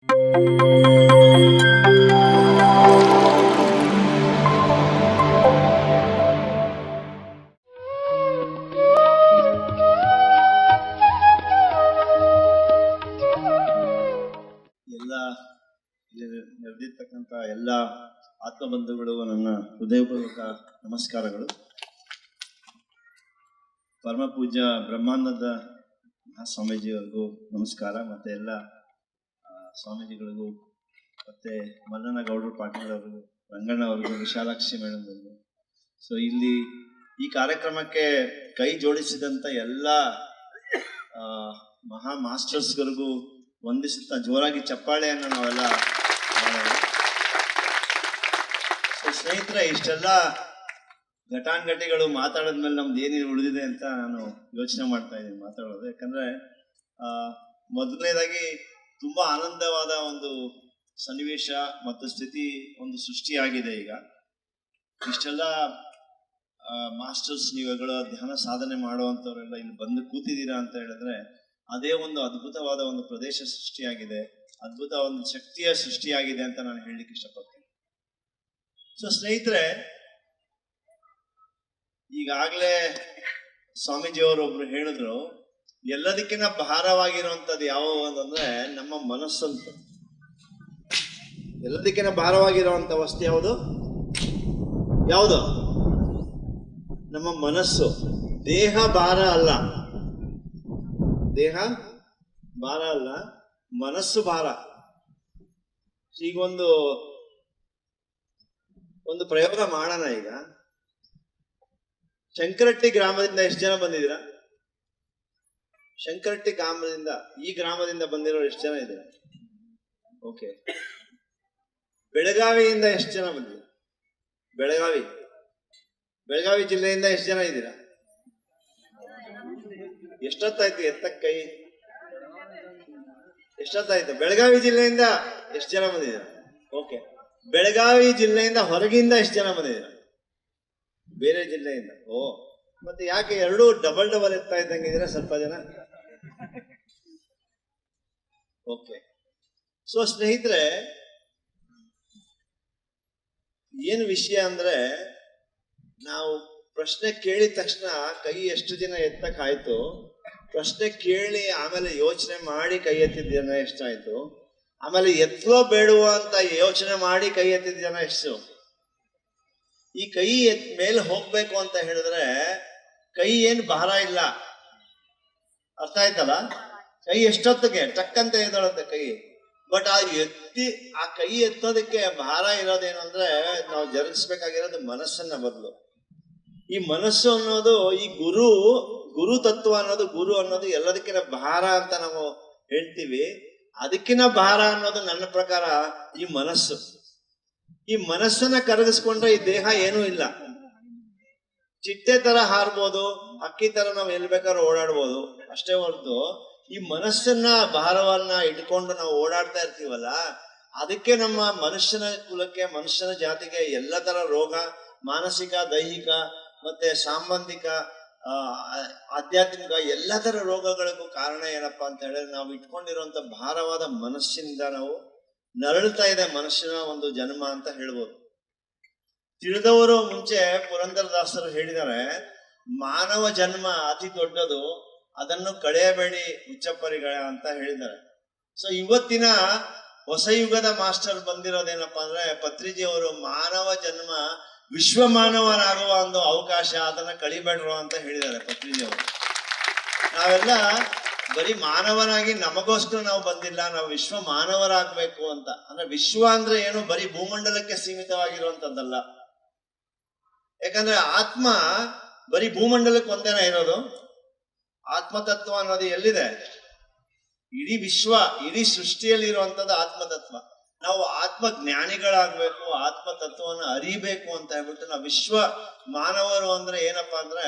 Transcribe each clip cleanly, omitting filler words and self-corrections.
ಎಲ್ಲ ನೆರೆದಿರ್ತಕ್ಕಂಥ ಎಲ್ಲ ಆತ್ಮಬಂಧುಗಳು, ನನ್ನ ಹೃದಯಪೂರ್ವಕ ನಮಸ್ಕಾರಗಳು. ಪರಮ ಪೂಜ್ಯ ಬ್ರಹ್ಮಾನಂದ ಮಹಾಸ್ವಾಮೀಜಿಯವರಿಗೂ ನಮಸ್ಕಾರ, ಮತ್ತೆ ಎಲ್ಲ ಸ್ವಾಮೀಜಿಗಳಿಗೂ, ಮತ್ತೆ ಮಲ್ಲನಗೌಡರು ಪಾಟೀಲ್ ಅವ್ರಿಗೂ, ರಂಗಣ್ಣ ಅವ್ರಿಗೂ, ವಿಶಾಲಾಕ್ಷಿ ಮೇಡಮ್ ಅವ್ರಿಗೂ. ಸೊ ಇಲ್ಲಿ ಈ ಕಾರ್ಯಕ್ರಮಕ್ಕೆ ಕೈ ಜೋಡಿಸಿದಂಥ ಎಲ್ಲ ಮಹಾ ಮಾಸ್ಟರ್ಸ್ಗಳಿಗೂ ವಂದಿಸುತ್ತಾ ಜೋರಾಗಿ ಚಪ್ಪಾಳೆಯನ್ನು ನಾವೆಲ್ಲ ಸ್ನೇಹಿತರೆ, ಇಷ್ಟೆಲ್ಲ ಘಟಾನುಘಟಿಗಳು ಮಾತಾಡಿದ್ಮೇಲೆ ನಮ್ದು ಏನೇನು ಉಳಿದಿದೆ ಅಂತ ನಾನು ಯೋಚನೆ ಮಾಡ್ತಾ ಇದ್ದೀನಿ ಮಾತಾಡೋದು. ಯಾಕಂದ್ರೆ ಮೊದಲನೇದಾಗಿ ತುಂಬಾ ಆನಂದವಾದ ಒಂದು ಸನ್ನಿವೇಶ ಮತ್ತು ಸ್ಥಿತಿ ಒಂದು ಸೃಷ್ಟಿಯಾಗಿದೆ. ಈಗ ಇಷ್ಟೆಲ್ಲ ಮಾಸ್ಟರ್ಸ್, ನೀವುಗಳು ಧ್ಯಾನ ಸಾಧನೆ ಮಾಡುವಂಥವರೆಲ್ಲ ಇಲ್ಲಿ ಬಂದು ಕೂತಿದ್ದೀರಾ ಅಂತ ಹೇಳಿದ್ರೆ ಅದೇ ಒಂದು ಅದ್ಭುತವಾದ ಒಂದು ಪ್ರದೇಶ ಸೃಷ್ಟಿಯಾಗಿದೆ, ಅದ್ಭುತ ಒಂದು ಶಕ್ತಿಯ ಸೃಷ್ಟಿಯಾಗಿದೆ ಅಂತ ನಾನು ಹೇಳಲಿಕ್ಕೆ ಇಷ್ಟಪಡ್ತೀನಿ. ಸೊ ಸ್ನೇಹಿತರೆ, ಈಗಾಗಲೇ ಸ್ವಾಮೀಜಿಯವರೊಬ್ರು ಹೇಳಿದ್ರು, ಎಲ್ಲದಕ್ಕಿಂತ ಭಾರವಾಗಿರುವಂಥದ್ದು ಯಾವುದು ಅಂದ್ರೆ ನಮ್ಮ ಮನಸ್ಸಂತ. ಎಲ್ಲದಕ್ಕಿಂತ ಭಾರವಾಗಿರುವಂಥ ವಸ್ತು ಯಾವುದು? ನಮ್ಮ ಮನಸ್ಸು. ದೇಹ ಭಾರ ಅಲ್ಲ, ದೇಹ ಭಾರ ಅಲ್ಲ, ಮನಸ್ಸು ಭಾರ. ಈಗ ಒಂದು ಪ್ರಯೋಗ ಮಾಡೋಣ. ಈಗ ಶಂಕರಟ್ಟಿ ಗ್ರಾಮದಿಂದ ಎಷ್ಟು ಜನ ಬಂದಿದ್ದೀರಾ? ಶಂಕರಟ್ಟಿ ಗ್ರಾಮದಿಂದ, ಈ ಗ್ರಾಮದಿಂದ ಬಂದಿರೋ ಎಷ್ಟು ಜನ ಇದ್ದೀರಾ? ಓಕೆ. ಬೆಳಗಾವಿಯಿಂದ ಎಷ್ಟು ಜನ ಬಂದಿದ್ದೀರಾ? ಬೆಳಗಾವಿ ಜಿಲ್ಲೆಯಿಂದ ಎಷ್ಟು ಜನ ಇದ್ದೀರಾ? ಎಷ್ಟೊತ್ತಾಯ್ತು ಎತ್ತಕ್ಕ ಕೈ? ಎಷ್ಟೊತ್ತಾಯ್ತು? ಬೆಳಗಾವಿ ಜಿಲ್ಲೆಯಿಂದ ಎಷ್ಟು ಜನ ಬಂದಿದ್ದೀರಾ? ಓಕೆ. ಬೆಳಗಾವಿ ಜಿಲ್ಲೆಯಿಂದ ಹೊರಗಿಂದ ಎಷ್ಟು ಜನ ಬಂದಿದ್ದೀರಾ? ಬೇರೆ ಜಿಲ್ಲೆಯಿಂದ. ಓ, ಮತ್ತೆ ಯಾಕೆ ಎರಡೂ ಡಬಲ್ ಎತ್ತಾ ಇದ್ದಂಗಿದ್ದೀರಾ ಸ್ವಲ್ಪ ಜನ? ಓಕೆ. ಸೊ ಸ್ನೇಹಿತರೆ, ಏನು ವಿಷಯ ಅಂದ್ರೆ, ನಾವು ಪ್ರಶ್ನೆ ಕೇಳಿದ ತಕ್ಷಣ ಕೈ ಎಷ್ಟು ಜನ ಎತ್ತಕ್ಕಾಯ್ತು, ಪ್ರಶ್ನೆ ಕೇಳಿ ಆಮೇಲೆ ಯೋಚನೆ ಮಾಡಿ ಕೈ ಎತ್ತಿದ ಜನ ಎಷ್ಟಾಯ್ತು, ಆಮೇಲೆ ಎತ್ತಲೋ ಬೇಡುವ ಅಂತ ಯೋಚನೆ ಮಾಡಿ ಕೈ ಎತ್ತಿದ ಜನ ಎಷ್ಟು? ಈ ಕೈ ಮೇಲೆ ಹೋಗ್ಬೇಕು ಅಂತ ಹೇಳಿದ್ರೆ ಕೈ ಏನು ಭಾರ ಇಲ್ಲ, ಅರ್ಥ ಆಯ್ತಲ್ಲ? ಕೈ ಎಷ್ಟೊತ್ತಿಗೆ ಟಕ್ಕಂತ ಎದ್ದಳತ್ತೆ ಕೈ. ಬಟ್ ಆ ಕೈ ಎತ್ತೋದಕ್ಕೆ ಭಾರ ಇರೋದೇನು ಅಂದ್ರೆ, ನಾವು ಜರುಗಿಸ್ಬೇಕಾಗಿರೋದು ಮನಸ್ಸನ್ನ ಬದಲು. ಈ ಮನಸ್ಸು ಅನ್ನೋದು, ಈ ಗುರು ತತ್ವ ಅನ್ನೋದು, ಗುರು ಅನ್ನೋದು ಎಲ್ಲದಕ್ಕಿಂತ ಭಾರ ಅಂತ ನಾವು ಹೇಳ್ತೀವಿ. ಅದಕ್ಕಿಂತ ಭಾರ ಅನ್ನೋದು ನನ್ನ ಪ್ರಕಾರ ಈ ಮನಸ್ಸು. ಈ ಮನಸ್ಸನ್ನ ಕರಗಿಸ್ಕೊಂಡ್ರೆ ಈ ದೇಹ ಏನೂ ಇಲ್ಲ. ಚಿಟ್ಟೆ ತರ ಹಾರ್ಬೋದು, ಅಕ್ಕಿ ತರ ನಾವು ಎಲ್ಲಿ ಬೇಕಾದ್ರೂ ಓಡಾಡ್ಬೋದು, ಅಷ್ಟೇ ಹೊರತು ಈ ಮನಸ್ಸನ್ನ ಭಾರವನ್ನ ಇಟ್ಕೊಂಡು ನಾವು ಓಡಾಡ್ತಾ ಇರ್ತೀವಲ್ಲ, ಅದಕ್ಕೆ ನಮ್ಮ ಮನುಷ್ಯನ ಕುಲಕ್ಕೆ, ಮನುಷ್ಯನ ಜಾತಿಗೆ ಎಲ್ಲ ತರ ರೋಗ, ಮಾನಸಿಕ, ದೈಹಿಕ ಮತ್ತೆ ಸಂಬಂಧಿಕ, ಆಧ್ಯಾತ್ಮಿಕ ಎಲ್ಲ ತರ ರೋಗಗಳಿಗೂ ಕಾರಣ ಏನಪ್ಪಾ ಅಂತ ಹೇಳಿದ್ರೆ, ನಾವು ಇಟ್ಕೊಂಡಿರುವಂತ ಭಾರವಾದ ಮನಸ್ಸಿನಿಂದ ನಾವು ನರಳುತ್ತಾ ಇದೆ ಮನುಷ್ಯನ ಒಂದು ಜನ್ಮ ಅಂತ ಹೇಳ್ಬೋದು. ತಿಳಿದವರು ಮುಂಚೆ ಪುರಂದರದಾಸರು ಹೇಳಿದ್ದಾರೆ, ಮಾನವ ಜನ್ಮ ಅತಿ ದೊಡ್ಡದು, ಅದನ್ನು ಕಳೆಯಬೇಡಿ ಹುಚ್ಚಪ್ಪರಿಗಳ ಅಂತ ಹೇಳಿದ್ದಾರೆ. ಸೊ ಇವತ್ತಿನ ಹೊಸ ಯುಗದ ಮಾಸ್ಟರ್ ಬಂದಿರೋದೇನಪ್ಪಾ ಅಂದ್ರೆ, ಪತ್ರಿಜಿಯವರು ಮಾನವ ಜನ್ಮ ವಿಶ್ವ ಮಾನವನಾಗುವ ಒಂದು ಅವಕಾಶ, ಅದನ್ನ ಕಳಿಬೇಡ್ರು ಅಂತ ಹೇಳಿದ್ದಾರೆ ಪತ್ರಿಜಿಯವರು. ನಾವೆಲ್ಲ ಬರೀ ಮಾನವನಾಗಿ ನಮಗೋಸ್ಕರ ನಾವು ಬಂದಿಲ್ಲ, ನಾವು ವಿಶ್ವ ಮಾನವರಾಗಬೇಕು ಅಂತ. ಅಂದ್ರೆ ವಿಶ್ವ ಅಂದ್ರೆ ಏನು, ಬರೀ ಭೂಮಂಡಲಕ್ಕೆ ಸೀಮಿತವಾಗಿರುವಂತದ್ದಲ್ಲ. ಯಾಕಂದ್ರೆ ಆತ್ಮ ಬರೀ ಭೂಮಂಡಲಕ್ಕೆ ಒಂದೇನ ಇರೋದು. ಆತ್ಮತತ್ವ ಅನ್ನೋದು ಎಲ್ಲಿದೆ? ಇಡೀ ವಿಶ್ವ, ಇಡೀ ಸೃಷ್ಟಿಯಲ್ಲಿ ಇರುವಂತದ್ದು ಆತ್ಮತತ್ವ. ನಾವು ಆತ್ಮ ಜ್ಞಾನಿಗಳಾಗ್ಬೇಕು, ಆತ್ಮ ತತ್ವವನ್ನು ಅರಿಬೇಕು ಅಂತ ಹೇಳ್ಬಿಟ್ಟು ನಾವು ವಿಶ್ವ ಮಾನವರು ಅಂದ್ರೆ ಏನಪ್ಪಾ ಅಂದ್ರೆ,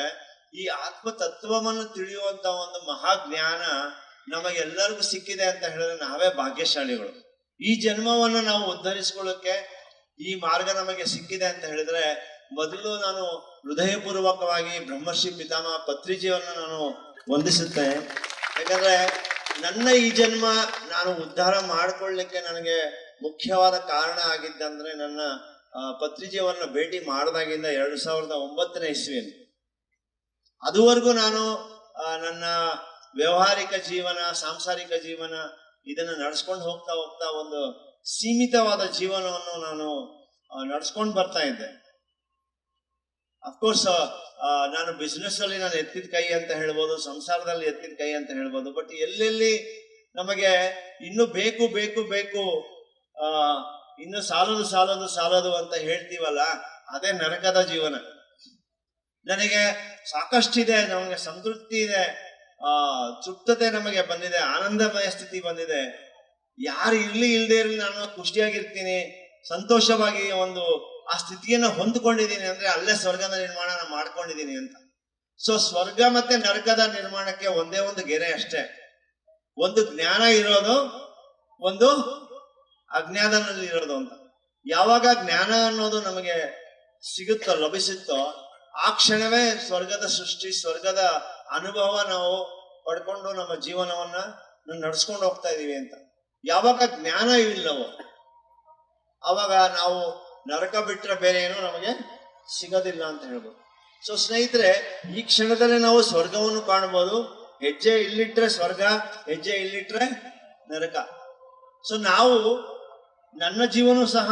ಈ ಆತ್ಮ ತತ್ವವನ್ನು ತಿಳಿಯುವಂತ ಒಂದು ಮಹಾಜ್ಞಾನ ನಮಗೆಲ್ಲರಿಗೂ ಸಿಕ್ಕಿದೆ ಅಂತ ಹೇಳಿದ್ರೆ ನಾವೇ ಭಾಗ್ಯಶಾಲಿಗಳು. ಈ ಜನ್ಮವನ್ನು ನಾವು ಉದ್ಧರಿಸ್ಕೊಳ್ಳೋಕೆ ಈ ಮಾರ್ಗ ನಮಗೆ ಸಿಕ್ಕಿದೆ ಅಂತ ಹೇಳಿದ್ರೆ, ಮೊದಲು ನಾನು ಹೃದಯಪೂರ್ವಕವಾಗಿ ಬ್ರಹ್ಮರ್ಷಿ ಪಿತಾಮಹ ಪತ್ರಿಜಿಯವರನ್ನು ನಾನು ವಂದಿಸುತ್ತೇನೆ. ಯಾಕಂದ್ರೆ ನನ್ನ ಈ ಜನ್ಮ ನಾನು ಉದ್ಧಾರ ಮಾಡ್ಕೊಳ್ಳಿಕ್ಕೆ ನನಗೆ ಮುಖ್ಯವಾದ ಕಾರಣ ಆಗಿದ್ದಂದ್ರೆ ನನ್ನ ಪತ್ರಿಜಿಯವರನ್ನ ಭೇಟಿ ಮಾಡಿದಾಗಿಂದ 2009ನೇ ಇಸ್ವಿಯಲ್ಲಿ ಅದುವರೆಗೂ ನಾನು ನನ್ನ ವ್ಯಾವಹಾರಿಕ ಜೀವನ, ಸಾಂಸಾರಿಕ ಜೀವನ ಇದನ್ನ ನಡ್ಸ್ಕೊಂಡು ಹೋಗ್ತಾ ಹೋಗ್ತಾ ಒಂದು ಸೀಮಿತವಾದ ಜೀವನವನ್ನು ನಾನು ನಡ್ಸ್ಕೊಂಡು ಬರ್ತಾ ಇದ್ದೆ. ಅಫ್ಕೋರ್ಸ್ ನಾನು ಬಿಸ್ನೆಸ್ ಅಲ್ಲಿ ನಾನು ಎತ್ತಿದ ಕೈ ಅಂತ ಹೇಳ್ಬೋದು, ಸಂಸಾರದಲ್ಲಿ ಎತ್ತಿದ ಕೈ ಅಂತ ಹೇಳ್ಬೋದು. ಬಟ್ ಎಲ್ಲೆಲ್ಲಿ ನಮಗೆ ಇನ್ನು ಬೇಕು ಬೇಕು ಬೇಕು ಇನ್ನು ಸಾಲದು ಸಾಲದು ಸಾಲದು ಅಂತ ಹೇಳ್ತೀವಲ್ಲ, ಅದೇ ನರಕದ ಜೀವನ. ನನಗೆ ಸಾಕಷ್ಟಿದೆ, ನಮಗೆ ಸಂತೃಪ್ತಿ ಇದೆ, ತೃಪ್ತತೆ ನಮಗೆ ಬಂದಿದೆ, ಆನಂದಮಯ ಸ್ಥಿತಿ ಬಂದಿದೆ. ಯಾರು ಇರ್ಲಿ ಇಲ್ದೇ ಇರಲಿ ನಾನು ಖುಷಿಯಾಗಿರ್ತೀನಿ, ಸಂತೋಷವಾಗಿ ಒಂದು ಆ ಸ್ಥಿತಿಯನ್ನು ಹೊಂದ್ಕೊಂಡಿದ್ದೀನಿ ಅಂದ್ರೆ ಅಲ್ಲೇ ಸ್ವರ್ಗದ ನಿರ್ಮಾಣ ಮಾಡ್ಕೊಂಡಿದ್ದೀನಿ ಅಂತ. ಸೊ ಸ್ವರ್ಗ ಮತ್ತೆ ನರಕದ ನಿರ್ಮಾಣಕ್ಕೆ ಒಂದೇ ಒಂದು ಗೆರೆ ಅಷ್ಟೇ. ಒಂದು ಜ್ಞಾನ ಇರೋದು, ಒಂದು ಅಜ್ಞಾನದಲ್ಲಿ ಇರೋದು ಅಂತ. ಯಾವಾಗ ಜ್ಞಾನ ಅನ್ನೋದು ನಮಗೆ ಸಿಗುತ್ತೋ, ಲಭಿಸುತ್ತೋ, ಆ ಕ್ಷಣವೇ ಸ್ವರ್ಗದ ಸೃಷ್ಟಿ, ಸ್ವರ್ಗದ ಅನುಭವ ನಾವು ಪಡ್ಕೊಂಡು ನಮ್ಮ ಜೀವನವನ್ನ ನಡ್ಸ್ಕೊಂಡು ಹೋಗ್ತಾ ಇದೀವಿ ಅಂತ. ಯಾವಾಗ ಜ್ಞಾನ ಇಲ್ಲವೋ ಅವಾಗ ನಾವು ನರಕ ಬಿಟ್ಟರೆ ಬೇರೆ ಏನೋ ನಮಗೆ ಸಿಗೋದಿಲ್ಲ ಅಂತ ಹೇಳ್ಬೋದು. ಸೊ ಸ್ನೇಹಿತರೆ, ಈ ಕ್ಷಣದಲ್ಲೇ ನಾವು ಸ್ವರ್ಗವನ್ನು ಕಾಣಬಹುದು. ಹೆಜ್ಜೆ ಇಲ್ಲಿಟ್ರೆ ಸ್ವರ್ಗ, ಹೆಜ್ಜೆ ಇಲ್ಲಿಟ್ರೆ ನರಕ. ಸೊ ನಾವು ನನ್ನ ಜೀವನ ಸಹ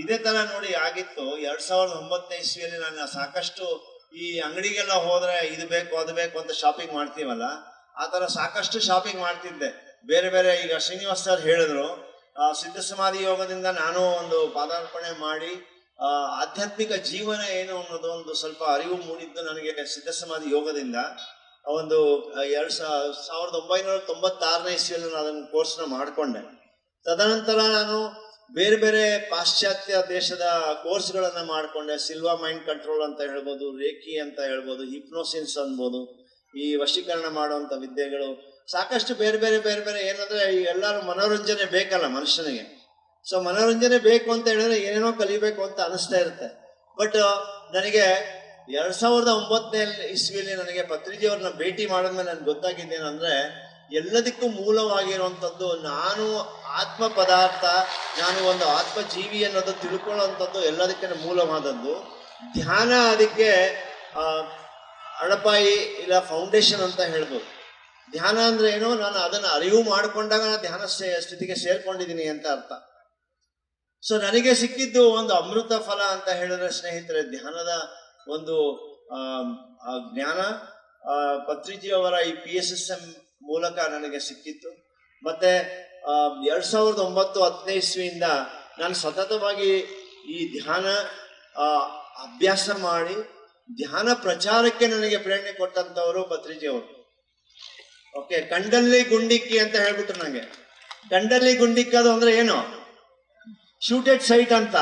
ಇದೇ ತರ ನೋಡಿ ಆಗಿತ್ತು. 2009ನೇ ಇಸ್ವಿಯಲ್ಲಿ ನಾನು ಸಾಕಷ್ಟು ಈ ಅಂಗಡಿಗೆಲ್ಲ ಹೋದ್ರೆ ಇದು ಬೇಕು ಅದು ಬೇಕು ಅಂತ ಶಾಪಿಂಗ್ ಮಾಡ್ತೀವಲ್ಲ, ಆ ತರ ಸಾಕಷ್ಟು ಶಾಪಿಂಗ್ ಮಾಡ್ತಿದ್ದೆ. ಬೇರೆ ಬೇರೆ, ಈಗ ಶ್ರೀನಿವಾಸ್ ಸರ್ ಹೇಳಿದ್ರು, ಸಿದ್ಧ ಸಮಾಧಿ ಯೋಗದಿಂದ ನಾನು ಒಂದು ಪಾದಾರ್ಪಣೆ ಮಾಡಿ ಆಧ್ಯಾತ್ಮಿಕ ಜೀವನ ಏನು ಅನ್ನೋದು ಒಂದು ಸ್ವಲ್ಪ ಅರಿವು ಮೂಡಿದ್ದು ನನಗೆ ಸಿದ್ಧ ಸಮಾಧಿ ಯೋಗದಿಂದ. ಒಂದು 1996ನೇ ಇಸ್ವಿಯಲ್ಲಿ ನಾನು ಅದನ್ನು ಕೋರ್ಸ್ನ ಮಾಡಿಕೊಂಡೆ. ತದನಂತರ ನಾನು ಬೇರೆ ಬೇರೆ ಪಾಶ್ಚಾತ್ಯ ದೇಶದ ಕೋರ್ಸ್ಗಳನ್ನ ಮಾಡಿಕೊಂಡೆ. ಸಿಲ್ವಾ ಮೈಂಡ್ ಕಂಟ್ರೋಲ್ ಅಂತ ಹೇಳ್ಬೋದು, ರೇಖಿ ಅಂತ ಹೇಳ್ಬೋದು, ಹಿಪ್ನೋಸಿಸ್ ಅನ್ಬೋದು, ಈ ವಶೀಕರಣ ಮಾಡುವಂಥ ವಿದ್ಯೆಗಳು, ಸಾಕಷ್ಟು ಬೇರೆ ಬೇರೆ ಬೇರೆ ಬೇರೆ. ಏನಂದ್ರೆ ಈ ಎಲ್ಲರೂ ಮನೋರಂಜನೆ ಬೇಕಲ್ಲ ಮನುಷ್ಯನಿಗೆ. ಸೊ ಮನೋರಂಜನೆ ಬೇಕು ಅಂತ ಹೇಳಿದ್ರೆ ಏನೇನೋ ಕಲಿಬೇಕು ಅಂತ ಅನಿಸ್ತಾ ಇರುತ್ತೆ. ಬಟ್ ನನಗೆ 2009ನೇ ಇಸ್ವಿಯಲ್ಲಿ ನನಗೆ ಪತ್ರಿಜಿಯವ್ರನ್ನ ಭೇಟಿ ಮಾಡಿದ್ಮೇಲೆ ನನ್ಗೆ ಗೊತ್ತಾಗಿದ್ದೇನೆಂದ್ರೆ, ಎಲ್ಲದಕ್ಕೂ ಮೂಲವಾಗಿರುವಂಥದ್ದು ನಾನು ಆತ್ಮ ಪದಾರ್ಥ, ನಾನು ಒಂದು ಆತ್ಮ ಜೀವಿ ಅನ್ನೋದು ತಿಳ್ಕೊಳ್ಳುವಂಥದ್ದು ಎಲ್ಲದಕ್ಕಿಂತ ಮೂಲವಾದದ್ದು. ಧ್ಯಾನ ಅದಕ್ಕೆ ಅಡಪಾಯಿ ಇಲ್ಲ ಫೌಂಡೇಶನ್ ಅಂತ ಹೇಳ್ಬೋದು. ಧ್ಯಾನ ಅಂದ್ರೆ ಏನು, ನಾನು ಅದನ್ನು ಅರಿವು ಮಾಡಿಕೊಂಡಾಗ ನಾನು ಧ್ಯಾನ ಸ್ಥಿತಿಗೆ ಸೇರ್ಕೊಂಡಿದ್ದೀನಿ ಅಂತ ಅರ್ಥ. ಸೊ ನನಗೆ ಸಿಕ್ಕಿದ್ದು ಒಂದು ಅಮೃತ ಫಲ ಅಂತ ಹೇಳಿದ್ರೆ ಸ್ನೇಹಿತರೆ, ಧ್ಯಾನದ ಒಂದು ಜ್ಞಾನ ಪತ್ರಿಜಿಯವರ ಈ PSSM ಮೂಲಕ ನನಗೆ ಸಿಕ್ಕಿತ್ತು. ಮತ್ತೆ 2009-10ನೇ ಇಸ್ವಿಯಿಂದ ನಾನು ಸತತವಾಗಿ ಈ ಧ್ಯಾನ ಅಭ್ಯಾಸ ಮಾಡಿ ಧ್ಯಾನ ಪ್ರಚಾರಕ್ಕೆ ನನಗೆ ಪ್ರೇರಣೆ ಕೊಟ್ಟಂತವರು ಪತ್ರಿಜಿಯವರು. ಓಕೆ, ಕಂಡಲ್ಲಿ ಗುಂಡಿಕ್ಕಿ ಅಂತ ಹೇಳ್ಬಿಟ್ರು ನಂಗೆ. ಕಂಡಲ್ಲಿ ಗುಂಡಿಕ್ಕದು ಅಂದ್ರೆ ಏನು, ಶೂಟೆಡ್ ಸೈಟ್ ಅಂತ.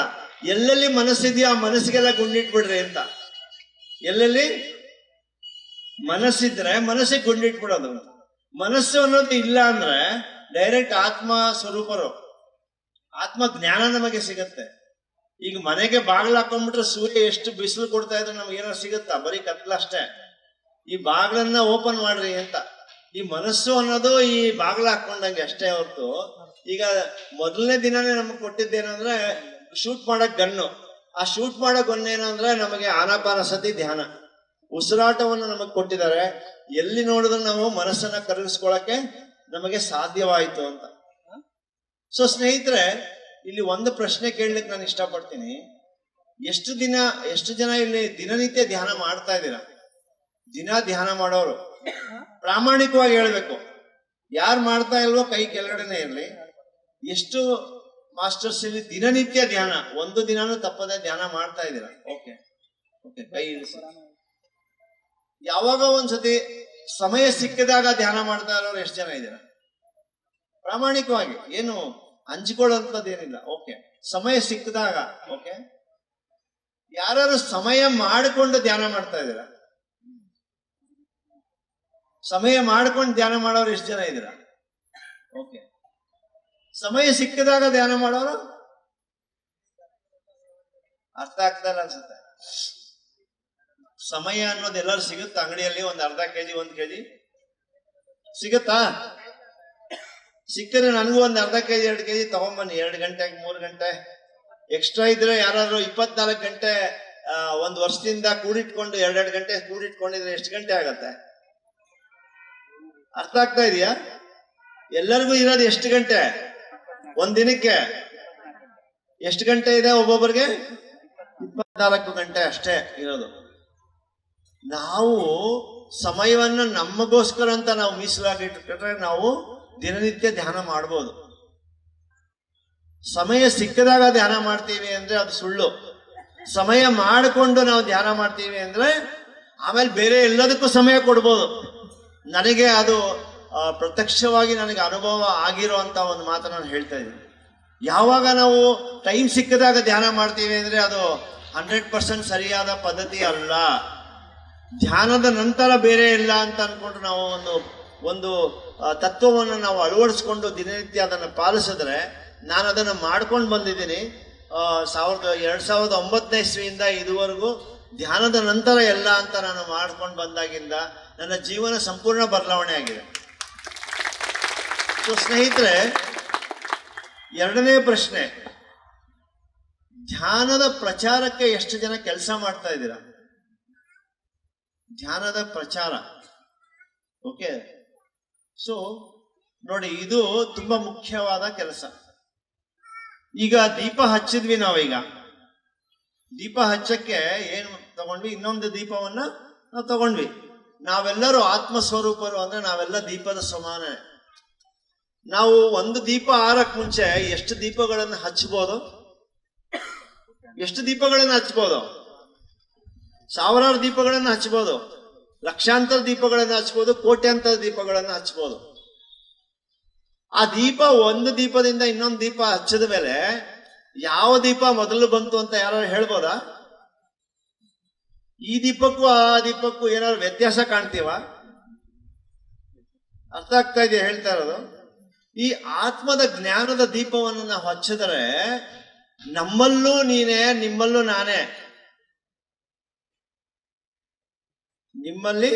ಎಲ್ಲೆಲ್ಲಿ ಮನಸ್ಸಿದೆಯೋ ಆ ಮನಸ್ಸಿಗೆಲ್ಲ ಗುಂಡಿಟ್ಬಿಡ್ರಿ ಅಂತ. ಎಲ್ಲೆಲ್ಲಿ ಮನಸ್ಸಿದ್ರೆ ಮನಸ್ಸಿಗೆ ಗುಂಡಿಟ್ಬಿಡೋದು. ಮನಸ್ಸು ಅನ್ನೋದು ಇಲ್ಲ ಅಂದ್ರೆ ಡೈರೆಕ್ಟ್ ಆತ್ಮ ಸ್ವರೂಪರು, ಆತ್ಮ ಜ್ಞಾನ ನಮಗೆ ಸಿಗತ್ತೆ. ಈಗ ಮನೆಗೆ ಬಾಗಿಲು ಹಾಕೊಂಡ್ಬಿಟ್ರೆ ಸೂರ್ಯ ಎಷ್ಟು ಬಿಸಿಲು ಕೊಡ್ತಾ ಇದ್ರೆ ನಮ್ಗೆ ಏನೋ ಸಿಗುತ್ತಾ? ಬರೀ ಕತ್ಲಷ್ಟೇ. ಈ ಬಾಗಿಲನ್ನ ಓಪನ್ ಮಾಡ್ರಿ ಅಂತ. ಈ ಮನಸ್ಸು ಅನ್ನೋದು ಈ ಬಾಗಿಲು ಹಾಕೊಂಡಂಗೆ ಅಷ್ಟೇ ಹೊರತು. ಈಗ ಮೊದಲನೇ ದಿನನೇ ನಮಗೆ ಕೊಟ್ಟಿದ್ದೇನಂದ್ರೆ ಶೂಟ್ ಮಾಡಕ್ ಗನ್ನು. ಆ ಶೂಟ್ ಮಾಡೋ ಗನ್ ಏನಂದ್ರೆ ನಮಗೆ ಆನಾಪಾನಸತಿ ಧ್ಯಾನ, ಉಸಿರಾಟವನ್ನು ನಮಗೆ ಕೊಟ್ಟಿದ್ದಾರೆ. ಎಲ್ಲಿ ನೋಡಿದ್ರು ನಾವು ಮನಸ್ಸನ್ನ ಕರಗಿಸ್ಕೊಳಕ್ಕೆ ನಮಗೆ ಸಾಧ್ಯವಾಯಿತು ಅಂತ. ಸೊ ಸ್ನೇಹಿತರೆ, ಇಲ್ಲಿ ಒಂದು ಪ್ರಶ್ನೆ ಕೇಳಲಿಕ್ಕೆ ನಾನು ಇಷ್ಟಪಡ್ತೀನಿ. ಎಷ್ಟು ಜನ ಇಲ್ಲಿ ದಿನನಿತ್ಯ ಧ್ಯಾನ ಮಾಡ್ತಾ ಇದ್ದೀರಾ? ದಿನ ಧ್ಯಾನ ಮಾಡೋರು ಪ್ರಾಮಾಣಿಕವಾಗಿ ಹೇಳ್ಬೇಕು. ಯಾರು ಮಾಡ್ತಾ ಇಲ್ವೋ ಕೈ ಕೆಳಗಡೆನೆ ಇರಲಿ. ಎಷ್ಟು ಮಾಸ್ಟರ್ಸ್ ಇಲ್ಲಿ ದಿನನಿತ್ಯ ಧ್ಯಾನ, ಒಂದು ದಿನಾನು ತಪ್ಪದೆ ಧ್ಯಾನ ಮಾಡ್ತಾ ಇದ್ದೀರಾ? ಓಕೆ ಓಕೆ, ಕೈ ಇಳಿಸಿ. ಯಾವಾಗ ಒಂದ್ಸತಿ ಸಮಯ ಸಿಕ್ಕಿದಾಗ ಧ್ಯಾನ ಮಾಡ್ತಾ ಇರೋರು ಎಷ್ಟು ಜನ ಇದ್ದೀರಾ? ಪ್ರಾಮಾಣಿಕವಾಗಿ, ಏನು ಹಂಚಿಕೊಳ್ಳುವಂಥದ್ದೇನಿಲ್ಲ. ಓಕೆ, ಸಮಯ ಸಿಕ್ಕಿದಾಗ. ಓಕೆ, ಯಾರು ಸಮಯ ಮಾಡಿಕೊಂಡು ಧ್ಯಾನ ಮಾಡ್ತಾ ಇದ್ದೀರಾ? ಸಮಯ ಮಾಡ್ಕೊಂಡು ಧ್ಯಾನ ಮಾಡೋರು ಎಷ್ಟು ಜನ ಇದ್ದೀರಾ? ಓಕೆ, ಸಮಯ ಸಿಕ್ಕಿದಾಗ ಧ್ಯಾನ ಮಾಡೋರು ಅರ್ಥ ಆಗ್ತಾ ಇಲ್ಲ ಅನ್ಸುತ್ತೆ. ಸಮಯ ಅನ್ನೋದು ಎಲ್ಲರೂ ಸಿಗುತ್ತಾ? ಅಂಗಡಿಯಲ್ಲಿ ಒಂದು ಅರ್ಧ ಕೆಜಿ 1 ಕೆಜಿ ಸಿಗುತ್ತಾ? ಸಿಕ್ಕರೆ ನನಗೂ ಒಂದು ಅರ್ಧ ಕೆಜಿ 2 ಕೆಜಿ ತಗೊಂಬನ್ನಿ. 2 ಗಂಟೆ 3 ಗಂಟೆ ಎಕ್ಸ್ಟ್ರಾ ಇದ್ರೆ ಯಾರಾದ್ರೂ 24 ಗಂಟೆ ಒಂದು ವರ್ಷದಿಂದ ಕೂಡಿಟ್ಕೊಂಡು 2 ಗಂಟೆ ಕೂಡಿಟ್ಕೊಂಡಿದ್ರೆ ಎಷ್ಟು ಗಂಟೆ ಆಗತ್ತೆ? ಅರ್ಥ ಆಗ್ತಾ ಇದೆಯಾ? ಎಲ್ಲರಿಗೂ ಇರೋದು ಎಷ್ಟು ಗಂಟೆ ಒಂದ್ ದಿನಕ್ಕೆ? ಎಷ್ಟು ಗಂಟೆ ಇದೆ ಒಬ್ಬೊಬ್ಬರಿಗೆ? 24 ಗಂಟೆ ಅಷ್ಟೇ ಇರೋದು. ನಾವು ಸಮಯವನ್ನು ನಮಗೋಸ್ಕರ ಅಂತ ನಾವು ಮೀಸಲಾಗಿ ಇಟ್ಕೊಂಡ್ರೆ ನಾವು ದಿನನಿತ್ಯ ಧ್ಯಾನ ಮಾಡ್ಬೋದು. ಸಮಯ ಸಿಕ್ಕದಾಗ ಧ್ಯಾನ ಮಾಡ್ತೀವಿ ಅಂದ್ರೆ ಅದು ಸುಳ್ಳು. ಸಮಯ ಮಾಡಿಕೊಂಡು ನಾವು ಧ್ಯಾನ ಮಾಡ್ತೀವಿ ಅಂದ್ರೆ ಆಮೇಲೆ ಬೇರೆ ಎಲ್ಲದಕ್ಕೂ ಸಮಯ ಕೊಡ್ಬೋದು. ನನಗೆ ಅದು ಪ್ರತ್ಯಕ್ಷವಾಗಿ ನನಗೆ ಅನುಭವ ಆಗಿರೋ ಅಂತ ಒಂದು ಮಾತು ನಾನು ಹೇಳ್ತಾ ಇದ್ದೀನಿ. ಯಾವಾಗ ನಾವು ಟೈಮ್ ಸಿಕ್ಕದಾಗ ಧ್ಯಾನ ಮಾಡ್ತೀವಿ ಅಂದ್ರೆ ಅದು 100% ಸರಿಯಾದ ಪದ್ಧತಿ ಅಲ್ಲ. ಧ್ಯಾನದ ನಂತರ ಬೇರೆ ಇಲ್ಲ ಅಂತ ಅನ್ಕೊಂಡು ನಾವು ಒಂದು ತತ್ವವನ್ನು ನಾವು ಅಳವಡಿಸ್ಕೊಂಡು ದಿನನಿತ್ಯ ಅದನ್ನು ಪಾಲಿಸಿದ್ರೆ, ನಾನು ಅದನ್ನು ಮಾಡ್ಕೊಂಡು ಬಂದಿದ್ದೀನಿ. 2009ನೇ ಇಸ್ವಿಯಿಂದ ಇದುವರೆಗೂ ಧ್ಯಾನದ ನಂತರ ಎಲ್ಲ ಅಂತ ನಾನು ಮಾಡ್ಕೊಂಡು ಬಂದಾಗಿಂದ ನನ್ನ ಜೀವನ ಸಂಪೂರ್ಣ ಬದಲಾವಣೆ ಆಗಿದೆ. ಸೊ ಸ್ನೇಹಿತರೆ, ಎರಡನೇ ಪ್ರಶ್ನೆ, ಧ್ಯಾನದ ಪ್ರಚಾರಕ್ಕೆ ಎಷ್ಟು ಜನ ಕೆಲಸ ಮಾಡ್ತಾ ಇದ್ದೀರಾ? ಧ್ಯಾನದ ಪ್ರಚಾರ. ಓಕೆ, ಸೊ ನೋಡಿ, ಇದು ತುಂಬಾ ಮುಖ್ಯವಾದ ಕೆಲಸ. ಈಗ ದೀಪ ಹಚ್ಚಿದ್ವಿ ನಾವೀಗ. ದೀಪ ಹಚ್ಚಕ್ಕೆ ಏನು ತಗೊಂಡ್ವಿ? ಇನ್ನೊಂದು ದೀಪವನ್ನ ನಾವು ತಗೊಂಡ್ವಿ. ನಾವೆಲ್ಲರೂ ಆತ್ಮಸ್ವರೂಪರು ಅಂದ್ರೆ ನಾವೆಲ್ಲ ದೀಪದ ಸಮಾನ. ನಾವು ಒಂದು ದೀಪ ಆರಕ್ಕೆ ಮುಂಚೆ ಎಷ್ಟು ದೀಪಗಳನ್ನು ಹಚ್ಬೋದು? ಎಷ್ಟು ದೀಪಗಳನ್ನು ಹಚ್ಬೋದು? ಸಾವಿರಾರು ದೀಪಗಳನ್ನು ಹಚ್ಬೋದು, ಲಕ್ಷಾಂತರ ದೀಪಗಳನ್ನು ಹಚ್ಬೋದು, ಕೋಟ್ಯಾಂತರ ದೀಪಗಳನ್ನು ಹಚ್ಬೋದು. ಆ ದೀಪ ಒಂದು ದೀಪದಿಂದ ಇನ್ನೊಂದು ದೀಪ ಹಚ್ಚಿದ ಮೇಲೆ ಯಾವ ದೀಪ ಮೊದಲು ಬಂತು ಅಂತ ಯಾರು ಹೇಳ್ಬೋದಾ? ಈ ದೀಪಕ್ಕೂ ಆ ದೀಪಕ್ಕೂ ಏನಾದ್ರು ವ್ಯತ್ಯಾಸ ಕಾಣ್ತೀವ? ಅರ್ಥ ಆಗ್ತಾ ಇದೆಯಾ ಹೇಳ್ತಾ ಇರೋದು? ಈ ಆತ್ಮದ ಜ್ಞಾನದ ದೀಪವನ್ನು ನಾವು ಹಚ್ಚಿದರೆ ನಮ್ಮಲ್ಲೂ ನೀನೇ, ನಿಮ್ಮಲ್ಲೂ ನಾನೇ. ನಿಮ್ಮಲ್ಲಿ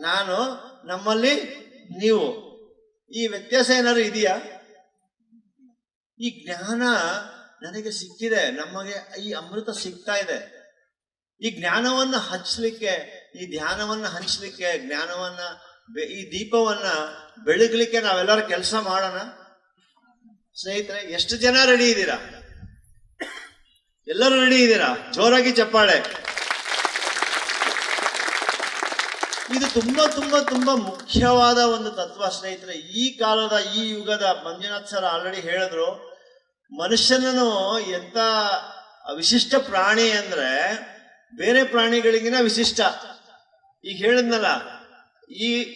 ನಾನು, ನಮ್ಮಲ್ಲಿ ನೀವು. ಈ ವ್ಯತ್ಯಾಸ ಏನಾದ್ರು ಇದೆಯಾ? ಈ ಜ್ಞಾನ ನನಗೆ ಸಿಕ್ಕಿದೆ, ನಮಗೆ ಈ ಅಮೃತ ಸಿಗ್ತಾ ಇದೆ. ಈ ಜ್ಞಾನವನ್ನ ಹಚ್ಚಲಿಕ್ಕೆ, ಈ ಧ್ಯಾನವನ್ನ ಹಂಚಲಿಕ್ಕೆ, ಈ ದೀಪವನ್ನ ಬೆಳಗ್ಲಿಕ್ಕೆ ನಾವೆಲ್ಲರೂ ಕೆಲಸ ಮಾಡೋಣ. ಸ್ನೇಹಿತರೆ, ಎಷ್ಟು ಜನ ರೆಡಿ ಇದ್ದೀರಾ? ಎಲ್ಲರೂ ರೆಡಿ ಇದ್ದೀರಾ? ಜೋರಾಗಿ ಚಪ್ಪಾಳೆ. ಇದು ತುಂಬಾ ತುಂಬಾ ತುಂಬಾ ಮುಖ್ಯವಾದ ಒಂದು ತತ್ವ ಸ್ನೇಹಿತರೆ. ಈ ಕಾಲದ, ಈ ಯುಗದ, ಮಂಜುನಾಥ್ ಸರ್ ಆಲ್ರೆಡಿ ಹೇಳಿದ್ರು, ಮನುಷ್ಯನನ್ನು ಎಂತ ವಿಶಿಷ್ಟ ಪ್ರಾಣಿ ಅಂದ್ರೆ ಬೇರೆ ಪ್ರಾಣಿಗಳಿಗಿನ ವಿಶಿಷ್ಟ. ಈಗ ಹೇಳಿದ್ನಲ್ಲ,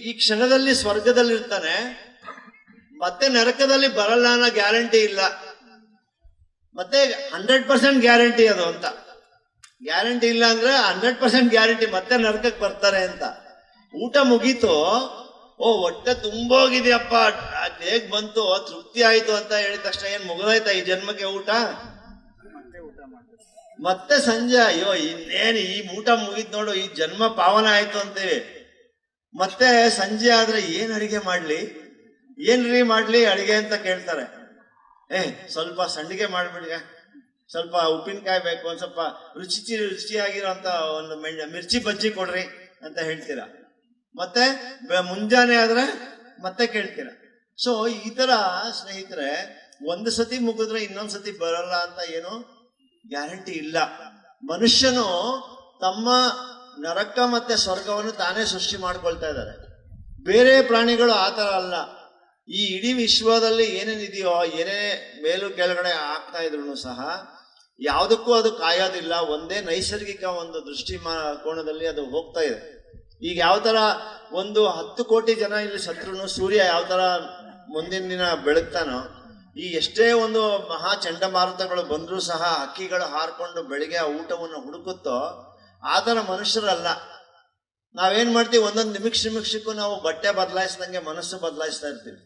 ಈ ಕ್ಷಣದಲ್ಲಿ ಸ್ವರ್ಗದಲ್ಲಿರ್ತಾನೆ, ಮತ್ತೆ ನರಕದಲ್ಲಿ ಬರಲ್ಲ ಅನ್ನೋ ಗ್ಯಾರಂಟಿ ಇಲ್ಲ. ಮತ್ತೆ 100% ಗ್ಯಾರಂಟಿ ಅದು ಅಂತ. ಗ್ಯಾರಂಟಿ ಇಲ್ಲ ಅಂದ್ರೆ 100% ಗ್ಯಾರಂಟಿ ಮತ್ತೆ ನರಕಕ್ಕೆ ಬರ್ತಾರೆ ಅಂತ. ಊಟ ಮುಗೀತು, ಹೊಟ್ಟೆ ತುಂಬೋಗಿದೆಯಪ್ಪ, ಹೇಗ್ ಬಂತು, ತೃಪ್ತಿ ಆಯ್ತು ಅಂತ ಹೇಳಿದ ತಕ್ಷಣ ಏನ್ ಮುಗಿದಾಯ್ತಾ ಈ ಜನ್ಮಕ್ಕೆ ಊಟ? ಮತ್ತೆ ಸಂಜೆ, ಅಯ್ಯೋ ಇನ್ನೇನು ಈ ಊಟ ಮುಗಿದ್ ನೋಡು, ಈ ಜನ್ಮ ಪಾವನ ಆಯ್ತು ಅಂತೀವಿ. ಮತ್ತೆ ಸಂಜೆ ಆದ್ರೆ ಏನ್ ಅಡಿಗೆ ಮಾಡ್ಲಿ, ಏನ್ರಿ ಮಾಡ್ಲಿ ಅಡಿಗೆ ಅಂತ ಕೇಳ್ತಾರೆ. ಸ್ವಲ್ಪ ಸಂಡಿಗೆ ಮಾಡ್ಬಿಡಿ, ಸ್ವಲ್ಪ ಉಪ್ಪಿನಕಾಯಿ ಬೇಕು, ಒಂದ್ ಸ್ವಲ್ಪ ರುಚಿಯಾಗಿರೋಂತ ಒಂದು ಮಿರ್ಚಿ ಬಜ್ಜಿ ಕೊಡ್ರಿ ಅಂತ ಹೇಳ್ತೀರಾ. ಮತ್ತೆ ಮುಂಜಾನೆ ಆದ್ರೆ ಮತ್ತೆ ಕೇಳ್ತೀರಾ. ಸೊ ಈ ತರ ಸ್ನೇಹಿತರೆ, ಒಂದು ಸತಿ ಮುಗಿದ್ರೆ ಇನ್ನೊಂದ್ ಸತಿ ಬರಲ್ಲ ಅಂತ ಏನು ಗ್ಯಾರಂಟಿ ಇಲ್ಲ. ಮನುಷ್ಯನು ತಮ್ಮ ನರಕ ಮತ್ತೆ ಸ್ವರ್ಗವನ್ನು ತಾನೇ ಸೃಷ್ಟಿ ಮಾಡ್ಕೊಳ್ತಾ ಇದ್ದಾರೆ. ಬೇರೆ ಪ್ರಾಣಿಗಳು ಆ ತರ ಅಲ್ಲ. ಈ ಇಡೀ ವಿಶ್ವದಲ್ಲಿ ಏನೇನಿದೆಯೋ, ಏನೇ ಮೇಲು ಕೆಳಗಡೆ ಆಗ್ತಾ ಇದ್ರು ಸಹ ಯಾವುದಕ್ಕೂ ಅದು ಕಾಯೋದಿಲ್ಲ. ಒಂದೇ ನೈಸರ್ಗಿಕ ಒಂದು ಕೋಣದಲ್ಲಿ ಅದು ಹೋಗ್ತಾ ಇದೆ. ಈಗ ಯಾವ ತರ ಒಂದು 10 ಕೋಟಿ ಜನ ಇಲ್ಲಿ ಸತ್ರುನು ಸೂರ್ಯ ಯಾವ ತರ ಮುಂದಿನ ದಿನ ಬೆಳಗ್ತಾನೋ, ಈ ಎಷ್ಟೇ ಒಂದು ಮಹಾ ಚಂಡಮಾರುತಗಳು ಬಂದ್ರೂ ಸಹ ಹಕ್ಕಿಗಳು ಹಾರ್ಕೊಂಡು ಬೆಳಿಗ್ಗೆ ಆ ಊಟವನ್ನು ಹುಡುಕುತ್ತೋ, ಆ ಥರ ಮನುಷ್ಯರಲ್ಲ. ನಾವೇನ್ ಮಾಡ್ತೀವಿ, ಒಂದೊಂದು ನಿಮಿಷಕ್ಕೂ ನಾವು ಬಟ್ಟೆ ಬದಲಾಯಿಸ್ದಂಗೆ ಮನಸ್ಸು ಬದಲಾಯಿಸ್ತಾ ಇರ್ತೀವಿ.